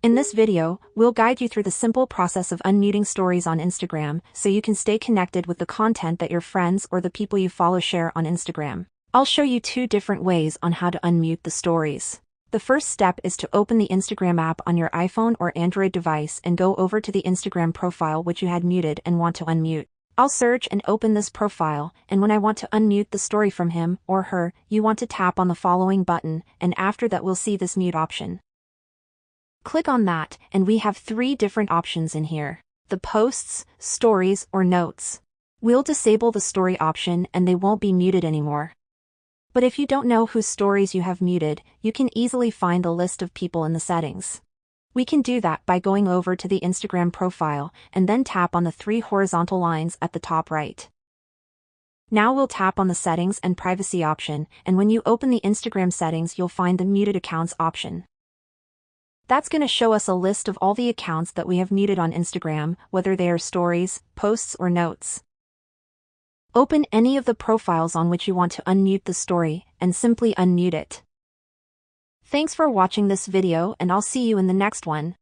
In this video, we'll guide you through the simple process of unmuting stories on Instagram so you can stay connected with the content that your friends or the people you follow share on Instagram. I'll show you 2 different ways on how to unmute the stories. The first step is to open the Instagram app on your iPhone or Android device and go over to the Instagram profile which you had muted and want to unmute. I'll search and open this profile, and when I want to unmute the story from him or her, you want to tap on the following button, and after that we'll see this mute option. Click on that, and we have 3 different options in here: the posts, stories, or notes. We'll disable the story option and they won't be muted anymore. But if you don't know whose stories you have muted, you can easily find the list of people in the settings. We can do that by going over to the Instagram profile and then tap on the 3 horizontal lines at the top right. Now we'll tap on the settings and privacy option, and when you open the Instagram settings you'll find the muted accounts option. That's going to show us a list of all the accounts that we have muted on Instagram, whether they are stories, posts, or notes. Open any of the profiles on which you want to unmute the story, and simply unmute it. Thanks for watching this video, and I'll see you in the next one.